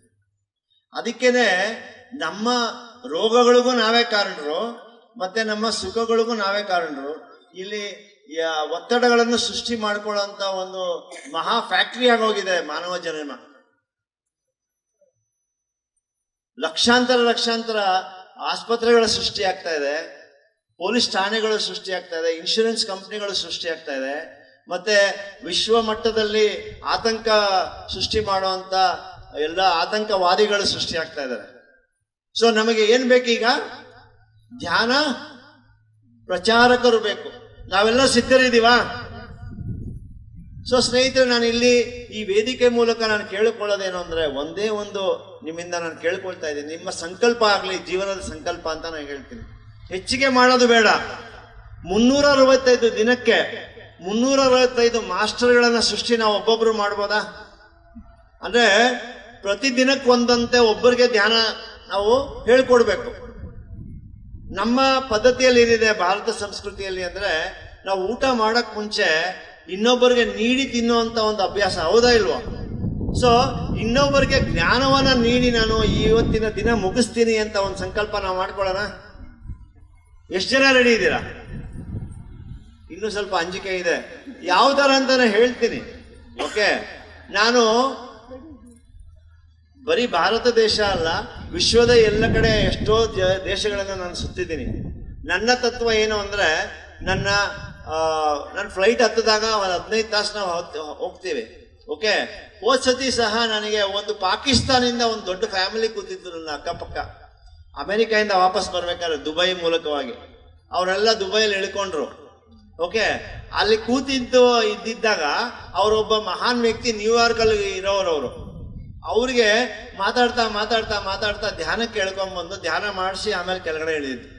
ಅದಕ್ಕೇನೆ ನಮ್ಮ ರೋಗಗಳಿಗೂ ನಾವೇ ಕಾರಣರು, ಮತ್ತೆ ನಮ್ಮ ಸುಖಗಳಿಗೂ ನಾವೇ ಕಾರಣರು. ಇಲ್ಲಿ ಒತ್ತಡಗಳನ್ನು ಸೃಷ್ಟಿ ಮಾಡ್ಕೊಳ್ಳೋಂತ ಒಂದು ಮಹಾ ಫ್ಯಾಕ್ಟ್ರಿ ಆಗೋಗಿದೆ ಮಾನವ ಜನ್ಮ. ಲಕ್ಷಾಂತರ ಆಸ್ಪತ್ರೆಗಳ ಸೃಷ್ಟಿ ಆಗ್ತಾ ಇದೆ, ಪೊಲೀಸ್ ಠಾಣೆಗಳು ಸೃಷ್ಟಿ ಆಗ್ತಾ ಇದೆ, ಇನ್ಶೂರೆನ್ಸ್ ಕಂಪ್ನಿಗಳು ಸೃಷ್ಟಿ ಆಗ್ತಾ ಇದೆ, ಮತ್ತೆ ವಿಶ್ವ ಮಟ್ಟದಲ್ಲಿ ಆತಂಕ ಸೃಷ್ಟಿ ಮಾಡುವಂತ ಎಲ್ಲ ಆತಂಕವಾದಿಗಳು ಸೃಷ್ಟಿ ಆಗ್ತಾ ಇದ್ದಾರೆ. ಸೊ ನಮಗೆ ಏನ್ ಬೇಕೀಗ? ಧ್ಯಾನ ಪ್ರಚಾರಕರು ಬೇಕು. ನಾವೆಲ್ಲ ಸಿದ್ಧರಿದ್ದೀವಾ? ಸೊ ಸ್ನೇಹಿತರೆ, ನಾನು ಇಲ್ಲಿ ಈ ವೇದಿಕೆ ಮೂಲಕ ನಾನು ಕೇಳಿಕೊಳ್ಳೋದೇನು ಅಂದ್ರೆ, ಒಂದೇ ಒಂದು ನಿಮ್ಮಿಂದ ನಾನು ಕೇಳ್ಕೊಳ್ತಾ ಇದ್ದೀನಿ, ನಿಮ್ಮ ಸಂಕಲ್ಪ ಆಗಲಿ ಜೀವನದ ಸಂಕಲ್ಪ ಅಂತ ನಾನು ಹೇಳ್ತೀನಿ. ಹೆಚ್ಚಿಗೆ ಮಾಡೋದು ಬೇಡ. 365 ದಿನಕ್ಕೆ 365 ಮಾಸ್ಟರ್ಗಳನ್ನ ಸೃಷ್ಟಿ ನಾವು ಒಬ್ಬೊಬ್ರು ಮಾಡ್ಬೋದಾ? ಅಂದ್ರೆ ಪ್ರತಿ ದಿನಕ್ಕೆ ಒಂದಂತೆ ಒಬ್ಬರಿಗೆ ಧ್ಯಾನ ನಾವು ಹೇಳ್ಕೊಡ್ಬೇಕು. ನಮ್ಮ ಪದ್ಧತಿಯಲ್ಲಿ ಏನಿದೆ ಭಾರತ ಸಂಸ್ಕೃತಿಯಲ್ಲಿ ಅಂದ್ರೆ, ನಾವು ಊಟ ಮಾಡಕ್ ಮುಂಚೆ ಇನ್ನೊಬ್ಬರಿಗೆ ನೀಡಿ ತಿನ್ನುವಂತ ಒಂದು ಅಭ್ಯಾಸ, ಹೌದಾ ಇಲ್ವಾ? ಸೊ ಇನ್ನೊಬ್ಬರಿಗೆ ಜ್ಞಾನವನ್ನ ನೀಡಿ ನಾನು ಇವತ್ತಿನ ದಿನ ಮುಗಿಸ್ತೀನಿ ಅಂತ ಒಂದು ಸಂಕಲ್ಪ ನಾವು ಮಾಡ್ಕೊಳ್ಳೋಣ. ಎಷ್ಟು ಜನ ರೆಡಿ ಇದ್ದೀರಾ? ಇನ್ನೂ ಸ್ವಲ್ಪ ಅಂಜಿಕೆ ಇದೆ. ಯಾವ ತರ ಅಂತಾನೆ ಹೇಳ್ತೀನಿ. ಓಕೆ, ನಾನು ಬರೀ ಭಾರತ ದೇಶ ಅಲ್ಲ, ವಿಶ್ವದ ಎಲ್ಲ ಕಡೆ ಎಷ್ಟೋ ದೇಶಗಳನ್ನ ನಾನು ಸುತ್ತಿದ್ದೀನಿ. ನನ್ನ ತತ್ವ ಏನು ಅಂದ್ರೆ, ನನ್ನ ಫ್ಲೈಟ್ ಹತ್ತಿದಾಗ ಒಂದು 15 ತಾಸು ನಾವು ಹೋಗ್ತೀವಿ. ಓಕೆ, ಹೋದ್ ಸತಿ ಸಹ ನನಗೆ ಒಂದು ಪಾಕಿಸ್ತಾನಿಂದ ಒಂದು ದೊಡ್ಡ ಫ್ಯಾಮಿಲಿ ಕೂತಿದ್ರು ನನ್ನ ಅಕ್ಕಪಕ್ಕ. ಅಮೆರಿಕಾಯಿಂದ ವಾಪಸ್ ಬರ್ಬೇಕಾದ್ರೆ ದುಬೈ ಮೂಲಕವಾಗಿ ಅವರೆಲ್ಲ ದುಬೈಯಲ್ಲಿ ಇಳ್ಕೊಂಡ್ರು. ಓಕೆ, ಅಲ್ಲಿ ಇದ್ದಿದ್ದಾಗ ಅವರೊಬ್ಬ ಮಹಾನ್ ವ್ಯಕ್ತಿ ನ್ಯೂಯಾರ್ಕ್ ಅಲ್ಲಿ ಇರೋರವರು. ಅವ್ರಿಗೆ ಮಾತಾಡ್ತಾ ಧ್ಯಾನಕ್ಕೆ ಕೇಳ್ಕೊಂಡ್ಬಂದು ಧ್ಯಾನ ಮಾಡಿಸಿ ಆಮೇಲೆ ಕೆಳಗಡೆ ಇಳಿದ್ರು.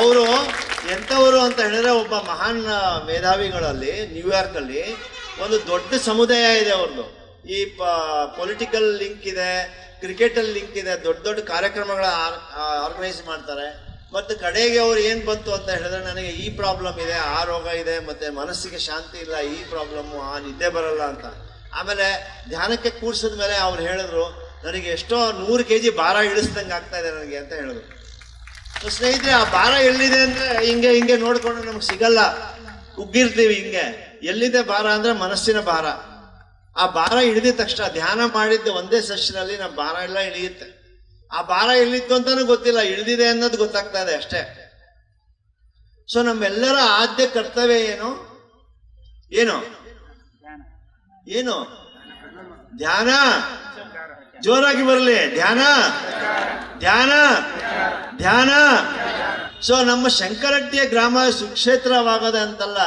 ಅವರು ಎಂಥವರು ಅಂತ ಹೇಳಿದ್ರೆ, ಒಬ್ಬ ಮಹಾನ್ ಮೇಧಾವಿಗಳಲ್ಲಿ ನ್ಯೂಯಾರ್ಕ್ ಅಲ್ಲಿ ಒಂದು ದೊಡ್ಡ ಸಮುದಾಯ ಇದೆ ಅವ್ರದ್ದು. ಈ ಪೊಲಿಟಿಕಲ್ ಲಿಂಕ್ ಇದೆ, ಕ್ರಿಕೆಟ್ ಅಲ್ಲಿ ಲಿಂಕ್ ಇದೆ, ದೊಡ್ಡ ಕಾರ್ಯಕ್ರಮಗಳ ಆರ್ಗನೈಸ್ ಮಾಡ್ತಾರೆ. ಮತ್ತು ಕಡೆಗೆ ಅವ್ರು ಏನ್ ಬಂತು ಅಂತ ಹೇಳಿದ್ರೆ, ನನಗೆ ಈ ಪ್ರಾಬ್ಲಮ್ ಇದೆ, ಆ ರೋಗ ಇದೆ, ಮತ್ತೆ ಮನಸ್ಸಿಗೆ ಶಾಂತಿ ಇಲ್ಲ, ಈ ಪ್ರಾಬ್ಲಮ್ಮು, ಆ ನಿದ್ದೆ ಬರಲ್ಲ ಅಂತ. ಆಮೇಲೆ ಧ್ಯಾನಕ್ಕೆ ಕೂರ್ಸಿದ ಮೇಲೆ ಅವ್ರು ಹೇಳಿದ್ರು, ನನಗೆ ಎಷ್ಟೋ 100 kg ಭಾರ ಇಳಿಸ್ದಂಗೆ ಆಗ್ತಾ ಇದೆ ನನಗೆ ಅಂತ ಹೇಳಿದ್ರು. ಸ್ನೇಹಿತರೆ, ಆ ಭಾರ ಎಲ್ಲಿದೆ ಅಂದ್ರೆ ಹಿಂಗೆ ನೋಡ್ಕೊಂಡು ನಮ್ಗೆ ಸಿಗಲ್ಲ, ಉಗ್ಗಿರ್ತೀವಿ ಹಿಂಗೆ. ಎಲ್ಲಿದೆ ಭಾರ ಅಂದ್ರೆ ಮನಸ್ಸಿನ ಭಾರ. ಆ ಭಾರ ಇಳಿದ ತಕ್ಷಣ ಧ್ಯಾನ ಮಾಡಿದ್ದ ಒಂದೇ ಸೆಷನಲ್ಲಿ ನಮ್ಮ ಭಾರ ಎಲ್ಲ ಇಳಿಯುತ್ತೆ. ಆ ಭಾರ ಎಲ್ಲಿತ್ತು ಅಂತಾನು ಗೊತ್ತಿಲ್ಲ, ಇಳಿದಿದೆ ಅನ್ನೋದು ಗೊತ್ತಾಗ್ತಾ ಇದೆ ಅಷ್ಟೇ. ಸೊ ನಮ್ಮೆಲ್ಲರ ಆದ್ಯ ಕರ್ತವ್ಯ ಏನು? ಧ್ಯಾನ. ಜೋರಾಗಿ ಬರಲಿ, ಧ್ಯಾನ. ಸೊ ನಮ್ಮ ಶಂಕರಟ್ಟಿಯ ಗ್ರಾಮ ಸುಕ್ಷೇತ್ರವಾಗದೆ ಅಂತಲ್ಲ,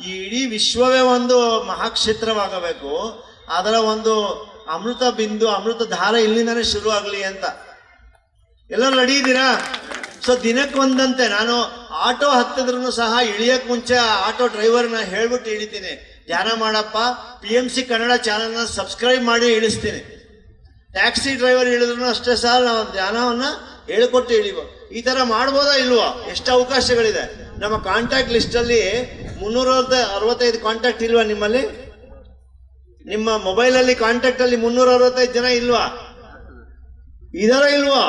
ಈ ಇಡೀ ವಿಶ್ವವೇ ಒಂದು ಮಹಾಕ್ಷೇತ್ರವಾಗಬೇಕು. ಅದರ ಒಂದು ಅಮೃತ ಬಿಂದು, ಅಮೃತ ಧಾರ ಇಲ್ಲಿಂದಾನೇ ಶುರು ಆಗಲಿ ಅಂತ. ಎಲ್ಲರೂ ರೆಡಿ ಇದ್ದೀರಾ? ಸೊ ದಿನಕ್ಕೊಂದಂತೆ ನಾನು ಆಟೋ ಹತ್ತಿದ್ರು ಸಹ ಇಳಿಯಕ್ ಮುಂಚೆ ಆಟೋ ಡ್ರೈವರ್ನ ಹೇಳ್ಬಿಟ್ಟು ಇಳಿತೀನಿ, ಧ್ಯಾನ ಮಾಡಪ್ಪ, PMC ಕನ್ನಡ ಚಾನಲ್ನ ಸಬ್ಸ್ಕ್ರೈಬ್ ಮಾಡಿ ಇಳಿಸ್ತೀನಿ. ಟ್ಯಾಕ್ಸಿ ಡ್ರೈವರ್ ಇಳಿದ್ರು ಅಷ್ಟೇ ಸಹ ನಾವು ಧ್ಯಾನವನ್ನ ಹೇಳ್ಕೊಟ್ಟು ಇಳಿಬೋದು. ಈ ತರ ಮಾಡ್ಬೋದಾ ಇಲ್ವಾ? ಎಷ್ಟು ಅವಕಾಶಗಳಿದೆ. ನಮ್ಮ ಕಾಂಟ್ಯಾಕ್ಟ್ ಲಿಸ್ಟ್ ಅಲ್ಲಿ 365 ಕಾಂಟ್ಯಾಕ್ಟ್ ಇಲ್ವಾ ನಿಮ್ಮಲ್ಲಿ? ನಿಮ್ಮ ಮೊಬೈಲ್ ಅಲ್ಲಿ ಕಾಂಟ್ಯಾಕ್ಟ್ ಅಲ್ಲಿ 365 ಜನ ಇಲ್ವಾ? ಇದರ ಇಲ್ವಾ?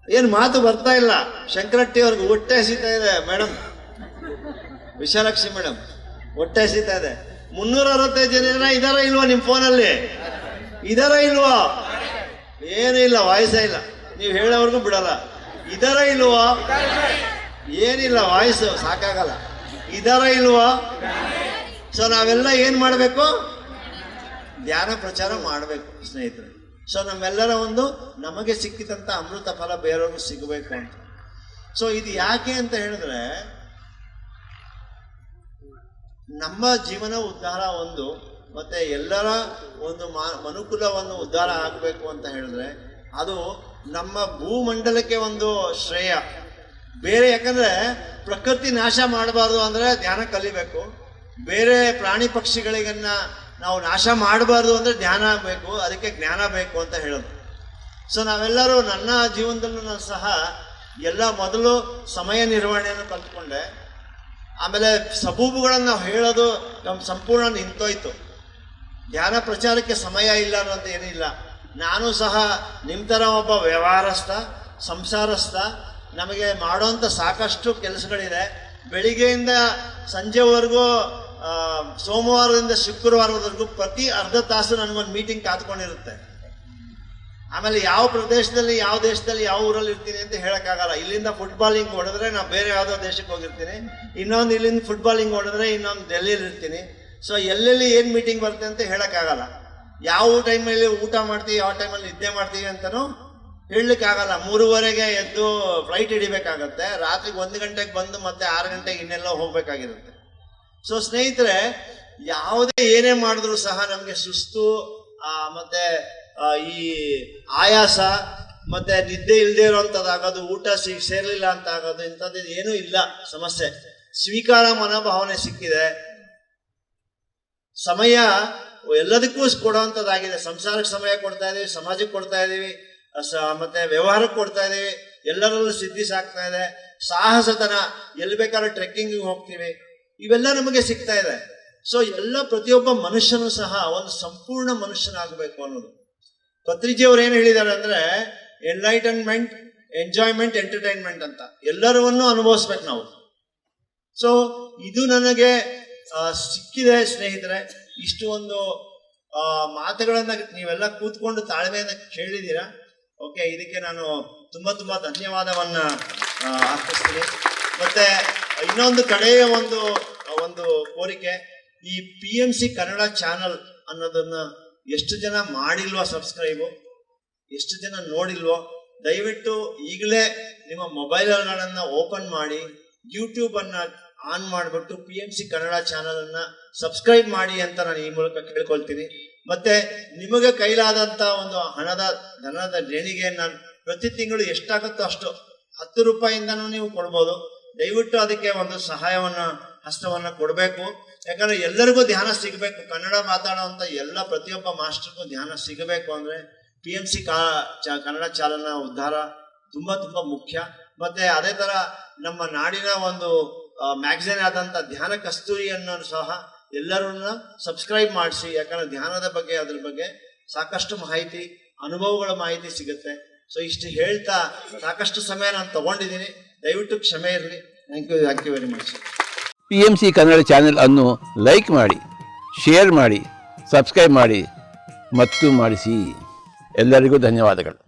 ಏನ್ ಮಾತು ಬರ್ತಾ ಇಲ್ಲ. ಶಂಕರಟ್ಟಿ ಅವ್ರಿಗೆ ಹೊಟ್ಟೆ ಹಸಿತಾ ಇದೆ ಮೇಡಮ್, ವಿಶಾಲಾಕ್ಷಿ ಮೇಡಮ್ ಹೊಟ್ಟೆ ಹಸಿತಾ ಇದೆ. 365 ಜನ ಇದರ ಇಲ್ವಾ ನಿಮ್ಮ ಫೋನಲ್ಲಿ? ಇದರ ಇಲ್ವಾ? ಏನೂ ಇಲ್ಲ, ವಾಯ್ಸೇ ಇಲ್ಲ. ನೀವು ಹೇಳೋರ್ಗು ಬಿಡಲ್ಲ. ಇದರ ಇಲ್ವಾ? ಏನಿಲ್ಲ, ವಾಯ್ಸು ಸಾಕಾಗಲ್ಲ. ಇದರ ಇಲ್ವಾ? ಸೊ ನಾವೆಲ್ಲ ಏನ್ ಮಾಡಬೇಕು? ಧ್ಯಾನ ಪ್ರಚಾರ ಮಾಡಬೇಕು ಸ್ನೇಹಿತರೆ. ಸೊ ನಮ್ಮೆಲ್ಲರ ಒಂದು ನಮಗೆ ಸಿಕ್ಕಿದಂತ ಅಮೃತ ಫಲ ಬೇರೆಯವ್ರಿಗೂ ಸಿಗಬೇಕು ಅಂತ. ಸೊ ಇದು ಯಾಕೆ ಅಂತ ಹೇಳಿದ್ರೆ, ನಮ್ಮ ಜೀವನ ಉದ್ಧಾರ ಒಂದು, ಮತ್ತೆ ಎಲ್ಲರ ಒಂದು ಮನುಕುಲವನ್ನು ಉದ್ಧಾರ ಆಗಬೇಕು ಅಂತ ಹೇಳಿದ್ರೆ ಅದು ನಮ್ಮ ಭೂಮಂಡಲಕ್ಕೆ ಒಂದು ಶ್ರೇಯ. ಬೇರೆ ಯಾಕಂದ್ರೆ ಪ್ರಕೃತಿ ನಾಶ ಮಾಡಬಾರ್ದು ಅಂದ್ರೆ ಧ್ಯಾನ ಕಲಿಬೇಕು. ಬೇರೆ ಪ್ರಾಣಿ ಪಕ್ಷಿಗಳಿಗನ್ನ ನಾವು ನಾಶ ಮಾಡಬಾರ್ದು ಅಂದ್ರೆ ಧ್ಯಾನ ಬೇಕು, ಅದಕ್ಕೆ ಜ್ಞಾನ ಬೇಕು ಅಂತ ಹೇಳೋದು. ಸೊ ನಾವೆಲ್ಲರೂ, ನನ್ನ ಜೀವನದಲ್ಲೂ ಸಹ ಎಲ್ಲ ಮೊದಲು ಸಮಯ ನಿರ್ವಹಣೆಯನ್ನು ಕಲ್ತ್ಕೊಂಡೆ. ಆಮೇಲೆ ಸಬೂಬುಗಳನ್ನು ನಾವು ಹೇಳೋದು ನಮ್ಮ ಸಂಪೂರ್ಣ ನಿಂತೋಯ್ತು. ಧ್ಯಾನ ಪ್ರಚಾರಕ್ಕೆ ಸಮಯ ಇಲ್ಲ ಅನ್ನೋದು ಏನಿಲ್ಲ. ನಾನು ಸಹ ನಿಮ್ಮ ಥರ ಒಬ್ಬ ವ್ಯವಹಾರಸ್ಥ, ಸಂಸಾರಸ್ಥ. ನಮಗೆ ಮಾಡೋಂಥ ಸಾಕಷ್ಟು ಕೆಲಸಗಳಿದೆ. ಬೆಳಿಗ್ಗೆಯಿಂದ ಸಂಜೆವರೆಗೂ, ಸೋಮವಾರದಿಂದ ಶುಕ್ರವಾರವರೆಗೂ ಪ್ರತಿ ಅರ್ಧ ತಾಸು ನನಗೊಂದು ಮೀಟಿಂಗ್ ಕಾತ್ಕೊಂಡಿರುತ್ತೆ. ಆಮೇಲೆ ಯಾವ ಪ್ರದೇಶದಲ್ಲಿ ಯಾವ ದೇಶದಲ್ಲಿ ಯಾವ ಊರಲ್ಲಿ ಇರ್ತೀನಿ ಅಂತ ಹೇಳಕ್ಕಾಗಲ್ಲ. ಇಲ್ಲಿಂದ ಫುಟ್ಬಾಲಿಂಗ್ ಹೊಡೆದ್ರೆ ನಾ ಬೇರೆ ಯಾವುದೋ ದೇಶಕ್ಕೆ ಹೋಗಿರ್ತೀನಿ, ಇನ್ನೊಂದು ಇಲ್ಲಿಂದ ಫುಟ್ಬಾಲಿಂಗ್ ಹೊಡೆದ್ರೆ ಇನ್ನೊಂದು ಡೆಲ್ಲಿಯಲ್ಲಿ ಇರ್ತೀನಿ. ಸೊ ಎಲ್ಲೆಲ್ಲಿ ಏನು ಮೀಟಿಂಗ್ ಬರುತ್ತೆ ಅಂತ ಹೇಳಕ್ಕಾಗಲ್ಲ. ಯಾವ ಟೈಮಲ್ಲಿ ಊಟ ಮಾಡ್ತೀವಿ, ಯಾವ ಟೈಮಲ್ಲಿ ನಿದ್ದೆ ಮಾಡ್ತೀವಿ ಅಂತಲೂ ಹೇಳಲಿಕ್ಕಾಗಲ್ಲ. 3:30ಗೆ ಎದ್ದು ಫ್ಲೈಟ್ ಹಿಡಿಬೇಕಾಗತ್ತೆ, ರಾತ್ರಿಗೆ 1 ಗಂಟೆಗೆ ಬಂದು ಮತ್ತೆ 6 ಗಂಟೆಗೆ ಇನ್ನೆಲ್ಲೋ ಹೋಗ್ಬೇಕಾಗಿರುತ್ತೆ. ಸೊ ಸ್ನೇಹಿತರೆ, ಯಾವುದೇ ಏನೇ ಮಾಡಿದ್ರು ಸಹ ನಮಗೆ ಸುಸ್ತು ಮತ್ತೆ ಈ ಆಯಾಸ ಮತ್ತೆ ನಿದ್ದೆ ಇಲ್ಲದೆ ಇರೋಂಥದ್ದಾಗೋದು, ಊಟ ಸೇರ್ಲಿಲ್ಲ ಅಂತ ಆಗೋದು, ಇಂಥದ್ದು ಏನೂ ಇಲ್ಲ ಸಮಸ್ಯೆ. ಸ್ವೀಕಾರ ಮನೋಭಾವನೆ ಸಿಕ್ಕಿದೆ, ಸಮಯ ಎಲ್ಲದಕ್ಕೂ ಕೊಡುವಂಥದ್ದಾಗಿದೆ. ಸಂಸಾರಕ್ಕೆ ಸಮಯ ಕೊಡ್ತಾ ಇದೀವಿ, ಸಮಾಜಕ್ಕೆ ಕೊಡ್ತಾ ಇದೀವಿ, ಮತ್ತೆ ವ್ಯವಹಾರಕ್ಕೆ ಕೊಡ್ತಾ ಇದೀವಿ, ಎಲ್ಲರಲ್ಲೂ ಸಿದ್ಧಿ ಸಾಕ್ತಾ ಇದೆ. ಸಾಹಸತನ, ಎಲ್ಲಿ ಬೇಕಾದ್ರೂ ಟ್ರೆಕ್ಕಿಂಗಿಗೆ ಹೋಗ್ತೀವಿ, ಇವೆಲ್ಲ ನಮಗೆ ಸಿಗ್ತಾ ಇದೆ. ಸೊ ಎಲ್ಲ ಪ್ರತಿಯೊಬ್ಬ ಮನುಷ್ಯನೂ ಸಹ ಒಂದು ಸಂಪೂರ್ಣ ಮನುಷ್ಯನಾಗಬೇಕು ಅನ್ನೋದು. ಪತ್ರಿಜಿಯವರು ಏನು ಹೇಳಿದ್ದಾರೆ ಅಂದ್ರೆ, ಎನ್ಲೈಟನ್ಮೆಂಟ್, ಎಂಜಾಯ್ಮೆಂಟ್, ಎಂಟರ್ಟೈನ್ಮೆಂಟ್ ಅಂತ ಎಲ್ಲರನ್ನೂ ಅನುಭವಿಸ್ಬೇಕು ನಾವು. ಸೊ ಇದು ನನಗೆ ಸಿಕ್ಕಿದೆ ಸ್ನೇಹಿತರೆ. ಇಷ್ಟು ಒಂದು ಮಾತುಗಳನ್ನ ನೀವೆಲ್ಲ ಕೂತ್ಕೊಂಡು ತಾಳ್ಮೆಯಿಂದ ಕೇಳಿದ್ದೀರಾ. ಓಕೆ, ಇದಕ್ಕೆ ನಾನು ತುಂಬಾ ಧನ್ಯವಾದವನ್ನ ಅರ್ಪಿಸ್ತೀನಿ. ಮತ್ತೆ ಇನ್ನೊಂದು ಕಡೆಯ ಒಂದು ಕೋರಿಕೆ, ಈ PMC ಕನ್ನಡ ಚಾನಲ್ ಅನ್ನೋದನ್ನ ಎಷ್ಟು ಜನ ಮಾಡಿಲ್ವೋ ಸಬ್ಸ್ಕ್ರೈಬು, ಎಷ್ಟು ಜನ ನೋಡಿಲ್ವೋ, ದಯವಿಟ್ಟು ಈಗಲೇ ನಿಮ್ಮ ಮೊಬೈಲ್ಗಳನ್ನ ಓಪನ್ ಮಾಡಿ ಯೂಟ್ಯೂಬ್ ಅನ್ನ ಆನ್ ಮಾಡಿಬಿಟ್ಟು PMC ಕನ್ನಡ ಚಾನಲ್ ಅನ್ನ ಸಬ್ಸ್ಕ್ರೈಬ್ ಮಾಡಿ ಅಂತ ನಾನು ಈ ಮೂಲಕ ಕೇಳ್ಕೊಳ್ತೀನಿ. ಮತ್ತೆ ನಿಮಗೆ ಕೈಲಾದಂತ ಒಂದು ಧನದ ದೇಣಿಗೆ ನಾನು ಪ್ರತಿ ತಿಂಗಳು ಎಷ್ಟಾಗುತ್ತೋ ಅಷ್ಟು 10 ರೂಪಾಯಿಂದನೂ ನೀವು ಕೊಡ್ಬೋದು. ದಯವಿಟ್ಟು ಅದಕ್ಕೆ ಒಂದು ಹಸ್ತವನ್ನ ಕೊಡಬೇಕು. ಯಾಕಂದ್ರೆ ಎಲ್ಲರಿಗೂ ಧ್ಯಾನ ಸಿಗಬೇಕು. ಕನ್ನಡ ಮಾತಾಡುವಂತ ಎಲ್ಲ ಪ್ರತಿಯೊಬ್ಬ ಮಾಸ್ಟರ್ಗೂ ಧ್ಯಾನ ಸಿಗಬೇಕು ಅಂದ್ರೆ PMC ಕನ್ನಡ ಚಾನಲ್ನ ಉದ್ಧಾರ ತುಂಬಾ ಮುಖ್ಯ. ಮತ್ತೆ ಅದೇ ತರ ನಮ್ಮ ನಾಡಿನ ಒಂದು ಮ್ಯಾಗಝೈನ್ ಆದಂತ ಧ್ಯಾನ ಕಸ್ತೂರಿಯನ್ನು ಸಹ ಎಲ್ಲರನ್ನ ಸಬ್ಸ್ಕ್ರೈಬ್ ಮಾಡಿಸಿ. ಯಾಕಂದ್ರೆ ಧ್ಯಾನದ ಬಗ್ಗೆ, ಅದ್ರ ಬಗ್ಗೆ ಸಾಕಷ್ಟು ಮಾಹಿತಿ, ಅನುಭವಗಳ ಮಾಹಿತಿ ಸಿಗುತ್ತೆ. ಸೊ ಇಷ್ಟು ಹೇಳ್ತಾ ಸಾಕಷ್ಟು ಸಮಯ ನಾನು ತಗೊಂಡಿದ್ದೀನಿ, ದಯವಿಟ್ಟು ಕ್ಷಮೆ ಇರಲಿ. Thank you very much. PMC Kannada channel ಅನ್ನು ಲೈಕ್ ಮಾಡಿ, ಶೇರ್ ಮಾಡಿ, ಸಬ್ಸ್ಕ್ರೈಬ್ ಮಾಡಿ ಮತ್ತು ಮಾಡಿಸಿ. ಎಲ್ಲರಿಗೂ ಧನ್ಯವಾದಗಳು.